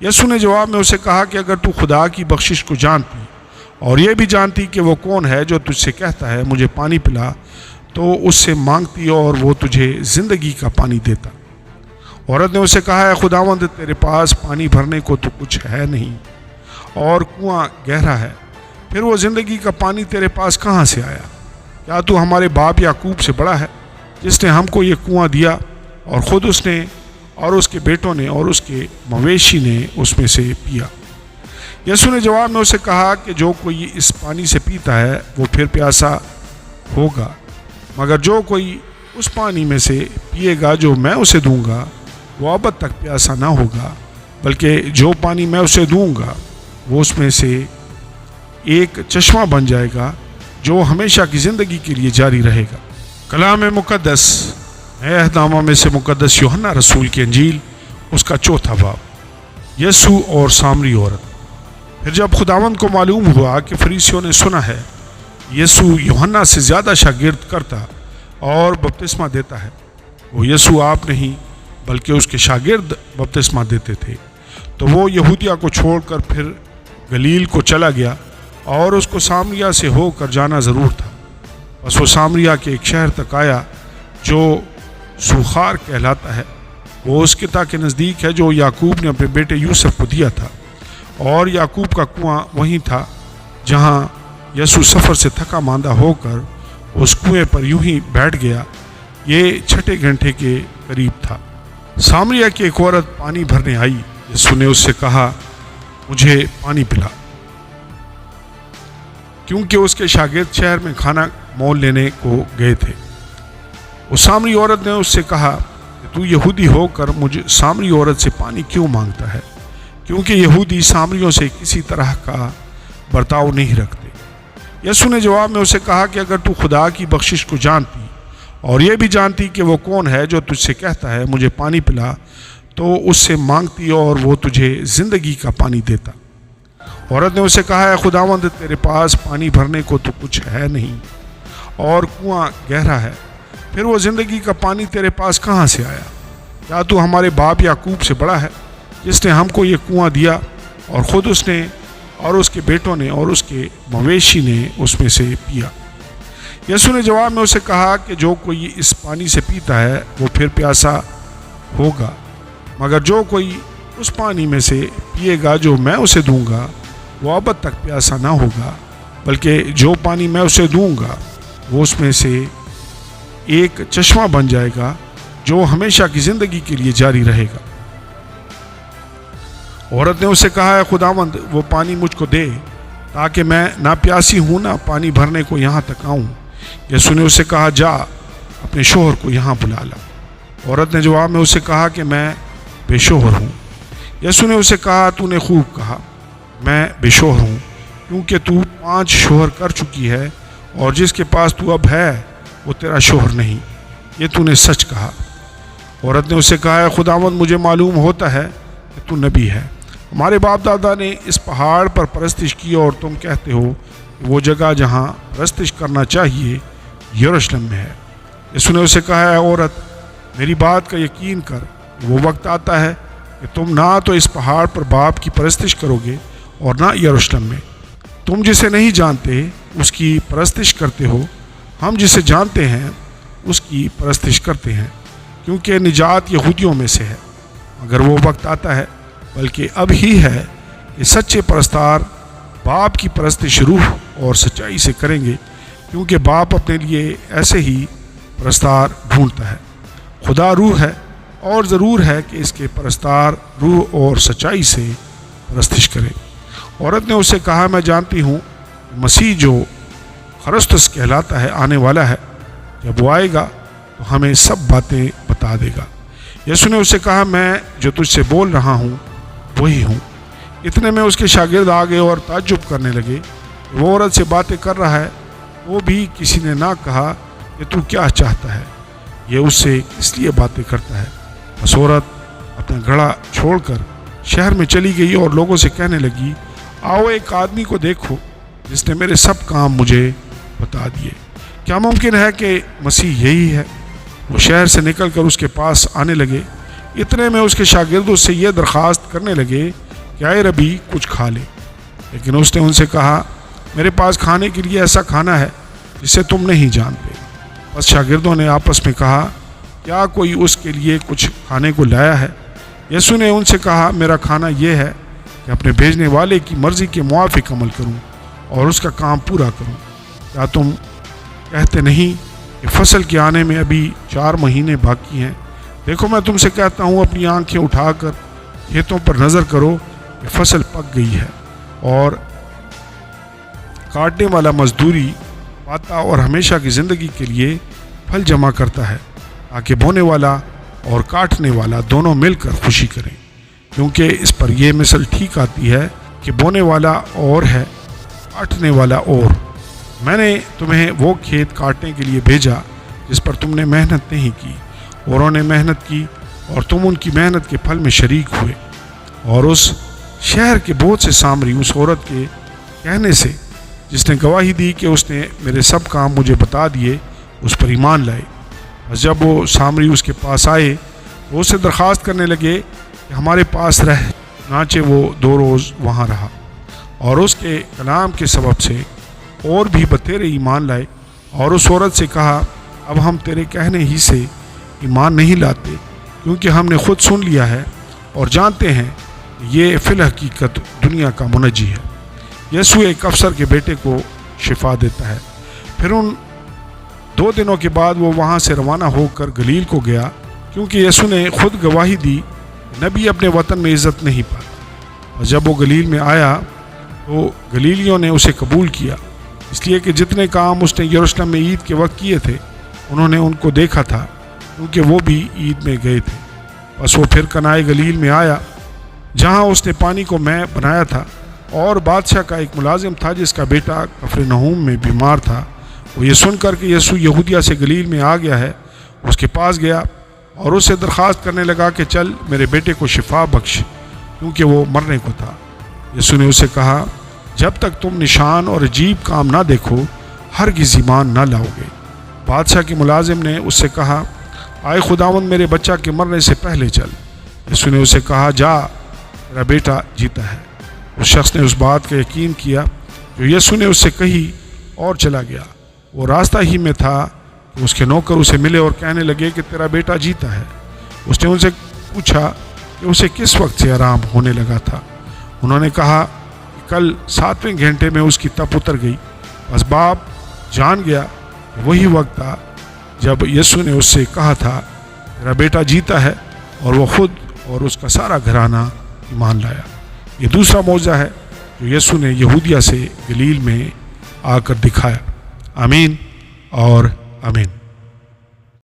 یسوع نے جواب میں اسے کہا کہ اگر تو خدا کی بخشش کو جانتی اور یہ بھی جانتی کہ وہ کون ہے جو تجھ سے کہتا ہے مجھے پانی پلا، تو اس سے مانگتی اور وہ تجھے زندگی کا پانی دیتا۔ عورت نے اسے کہا ہے خداوند، تیرے پاس پانی بھرنے کو تو کچھ ہے نہیں اور کنواں گہرا ہے، پھر وہ زندگی کا پانی تیرے پاس کہاں سے آیا؟ کیا تو ہمارے باپ یعقوب سے بڑا ہے جس نے ہم کو یہ کنواں دیا اور خود اس نے اور اس کے بیٹوں نے اور اس کے مویشی نے اس میں سے پیا؟ یسوع نے جواب میں اسے کہا کہ جو کوئی اس پانی سے پیتا ہے وہ پھر پیاسا ہوگا، مگر جو کوئی اس پانی میں سے پیے گا جو میں اسے دوں گا وہ ابد تک پیاسا نہ ہوگا، بلکہ جو پانی میں اسے دوں گا وہ اس میں سے ایک چشمہ بن جائے گا جو ہمیشہ کی زندگی کے لیے جاری رہے گا۔ کلام مقدس نئے عہد نامہ میں سے مقدس یوحنا رسول کی انجیل، اس کا 4واں باب۔ یسوع اور سامری عورت۔ پھر جب خداوند کو معلوم ہوا کہ فریسیوں نے سنا ہے یسوع یوحنا سے زیادہ شاگرد کرتا اور بپتسمہ دیتا ہے، وہ یسوع آپ نہیں بلکہ اس کے شاگرد بپتسمہ دیتے تھے، تو وہ یہودیہ کو چھوڑ کر پھر گلیل کو چلا گیا اور اس کو سامریہ سے ہو کر جانا ضرور تھا۔ بس وہ سامریہ کے ایک شہر تک آیا جو سوخار کہلاتا ہے، وہ اس قطع کے نزدیک ہے جو یعقوب نے اپنے بیٹے یوسف کو دیا تھا، اور یعقوب کا کنواں وہیں تھا جہاں یسوع سفر سے تھکا ماندہ ہو کر اس کنویں پر یوں ہی بیٹھ گیا۔ یہ 6 گھنٹے کے قریب تھا۔ سامریہ کی ایک عورت پانی بھرنے آئی، یسوع نے اس سے کہا مجھے پانی پلا، کیونکہ اس کے شاگرد شہر میں کھانا مول لینے کو گئے تھے۔ اس سامری عورت نے اس سے کہا کہ تو یہودی ہو کر مجھے سامری عورت سے پانی کیوں مانگتا ہے؟ کیونکہ یہودی سامریوں سے کسی طرح کا برتاؤ نہیں رکھتے۔ یسوع نے جواب میں اسے کہا کہ اگر تو خدا کی بخشش کو جانتی اور یہ بھی جانتی کہ وہ کون ہے جو تجھ سے کہتا ہے مجھے پانی پلا، تو اس سے مانگتی اور وہ تجھے زندگی کا پانی دیتا۔ عورت نے اسے کہا ہے خداوند، تیرے پاس پانی بھرنے کو تو کچھ ہے نہیں اور کنواں گہرا ہے، پھر وہ زندگی کا پانی تیرے پاس کہاں سے آیا؟ کیا تو ہمارے باپ یعقوب سے بڑا ہے جس نے ہم کو یہ کنواں دیا اور خود اس نے اور اس کے بیٹوں نے اور اس کے مویشی نے اس میں سے پیا؟ یسوع نے جواب میں اسے کہا کہ جو کوئی اس پانی سے پیتا ہے وہ پھر پیاسا ہوگا، مگر جو کوئی اس پانی میں سے پیے گا جو میں اسے دوں گا وہ ابد تک پیاسا نہ ہوگا، بلکہ جو پانی میں اسے دوں گا وہ اس میں سے ایک چشمہ بن جائے گا جو ہمیشہ کی زندگی کے لیے جاری رہے گا۔ عورت نے اسے کہا ہے خداوند، وہ پانی مجھ کو دے تاکہ میں نہ پیاسی ہوں نہ پانی بھرنے کو یہاں تک آؤں۔ یسوع نے اسے کہا جا اپنے شوہر کو یہاں بلا لا۔ عورت نے جواب میں اسے کہا کہ میں بے شوہر ہوں۔ یسوع نے اسے کہا تو نے خوب کہا، میں بے شوہر ہوں، کیونکہ تو 5 شوہر کر چکی ہے اور جس کے پاس تو اب ہے وہ تیرا شوہر نہیں، یہ تو نے سچ کہا۔ عورت نے اسے کہا ہے خداوند، مجھے معلوم ہوتا ہے کہ تو نبی ہے۔ ہمارے باپ دادا نے اس پہاڑ پر پرستش کی اور تم کہتے ہو کہ وہ جگہ جہاں پرستش کرنا چاہیے یروشلم میں ہے۔ یسوع نے اسے کہا ہے عورت، میری بات کا یقین کر، وہ وقت آتا ہے کہ تم نہ تو اس پہاڑ پر باپ کی پرستش کرو گے اور نہ یروشلم میں۔ تم جسے نہیں جانتے اس کی پرستش کرتے ہو، ہم جسے جانتے ہیں اس کی پرستش کرتے ہیں، کیونکہ نجات یہودیوں میں سے ہے۔ مگر وہ وقت آتا ہے، بلکہ اب ہی ہے، کہ سچے پرستار باپ کی پرستش روح اور سچائی سے کریں گے، کیونکہ باپ اپنے لیے ایسے ہی پرستار ڈھونڈتا ہے۔ خدا روح ہے اور ضرور ہے کہ اس کے پرستار روح اور سچائی سے پرستش کریں۔ عورت نے اسے کہا میں جانتی ہوں مسیح جو خرستس کہلاتا ہے آنے والا ہے، جب وہ آئے گا تو ہمیں سب باتیں بتا دے گا۔ یسوع نے اسے کہا میں جو تجھ سے بول رہا ہوں وہی ہوں۔ اتنے میں اس کے شاگرد آ گئے اور تعجب کرنے لگے، وہ عورت سے باتیں کر رہا ہے۔ وہ بھی کسی نے نہ کہا کہ تو کیا چاہتا ہے، یہ اس سے اس لیے باتیں کرتا ہے۔ بس عورت اپنا گھڑا چھوڑ کر شہر میں چلی گئی اور لوگوں سے کہنے لگی، آؤ ایک آدمی کو دیکھو جس نے میرے سب کام مجھے بتا دیے۔ کیا ممکن ہے کہ مسیح یہی ہے؟ وہ شہر سے نکل کر اس کے پاس آنے لگے۔ اتنے میں اس کے شاگرد اس سے یہ درخواست کرنے لگے کہ اے ربی کچھ کھا لے، لیکن اس نے ان سے کہا میرے پاس کھانے کے لیے ایسا کھانا ہے جسے تم نہیں جانتے۔ بس شاگردوں نے آپس میں کہا کیا کوئی اس کے لیے کچھ کھانے کو لایا ہے؟ یسوع نے ان سے کہا میرا کھانا یہ ہے کہ اپنے بھیجنے والے کی مرضی کے موافق عمل کروں اور اس کا کام پورا کروں۔ کیا تم کہتے نہیں کہ فصل کے آنے میں ابھی 4 مہینے باقی ہیں؟ دیکھو میں تم سے کہتا ہوں اپنی آنکھیں اٹھا کر کھیتوں پر نظر کرو کہ فصل پک گئی ہے اور کاٹنے والا مزدوری پاتا اور ہمیشہ کی زندگی کے لیے پھل جمع کرتا ہے، تاکہ بونے والا اور کاٹنے والا دونوں مل کر خوشی کریں، کیونکہ اس پر یہ مثل ٹھیک آتی ہے کہ بونے والا اور ہے، کاٹنے والا اور۔ میں نے تمہیں وہ کھیت کاٹنے کے لیے بھیجا جس پر تم نے محنت نہیں کی، اوروں نے محنت کی اور تم ان کی محنت کے پھل میں شریک ہوئے۔ اور اس شہر کے بہت سے سامری اس عورت کے کہنے سے جس نے گواہی دی کہ اس نے میرے سب کام مجھے بتا دیے، اس پر ایمان لائے۔ اور جب وہ سامری اس کے پاس آئے تو اس سے درخواست کرنے لگے کہ ہمارے پاس رہ، چنانچہ وہ 2 روز وہاں رہا، اور اس کے کلام کے سبب سے اور بھی بتیرے ایمان لائے، اور اس عورت سے کہا اب ہم تیرے کہنے ہی سے ایمان نہیں لاتے، کیونکہ ہم نے خود سن لیا ہے اور جانتے ہیں کہ یہ فی الحقیقت دنیا کا منجی ہے۔ یسوع ایک افسر کے بیٹے کو شفا دیتا ہے۔ پھر ان 2 دنوں کے بعد وہ وہاں سے روانہ ہو کر گلیل کو گیا، کیونکہ یسوع نے خود گواہی دی نبی اپنے وطن میں عزت نہیں پاتا۔ اور جب وہ گلیل میں آیا تو گلیلیوں نے اسے قبول کیا، اس لیے کہ جتنے کام اس نے یروشلم میں عید کے وقت کیے تھے انہوں نے ان کو دیکھا تھا، کیونکہ وہ بھی عید میں گئے تھے۔ بس وہ پھر کنائے گلیل میں آیا جہاں اس نے پانی کو مے بنایا تھا، اور بادشاہ کا ایک ملازم تھا جس کا بیٹا کفرنہوم میں بیمار تھا۔ وہ یہ سن کر کہ یسوع یہودیہ سے گلیل میں آ گیا ہے اس کے پاس گیا اور اس سے درخواست کرنے لگا کہ چل میرے بیٹے کو شفا بخش، کیونکہ وہ مرنے کو تھا۔ یسوع نے اسے کہا جب تک تم نشان اور عجیب کام نہ دیکھو ہرگز ایمان نہ لاؤ گے۔ بادشاہ کے ملازم نے اس سے کہا آئے خداوند میرے بچہ کے مرنے سے پہلے چل۔ یسوع نے اسے کہا جا تیرا بیٹا جیتا ہے۔ اس شخص نے اس بات کا یقین کیا جو یسوع نے اس سے کہی اور چلا گیا۔ وہ راستہ ہی میں تھا کہ اس کے نوکر اسے ملے اور کہنے لگے کہ تیرا بیٹا جیتا ہے۔ اس نے ان سے پوچھا کہ اسے کس وقت سے آرام ہونے لگا تھا۔ انہوں نے کہا کہ کل 7ویں گھنٹے میں اس کی تپ اتر گئی۔ بس باپ جان گیا کہ وہی وقت تھا جب یسوع نے اس سے کہا تھا تیرا بیٹا جیتا ہے، اور وہ خود اور اس کا سارا گھرانہ ایمان لایا۔ یہ دوسرا معجزہ ہے جو یسوع نے یہودیہ سے گلیل میں آ کر دکھایا۔ آمین اور آمین۔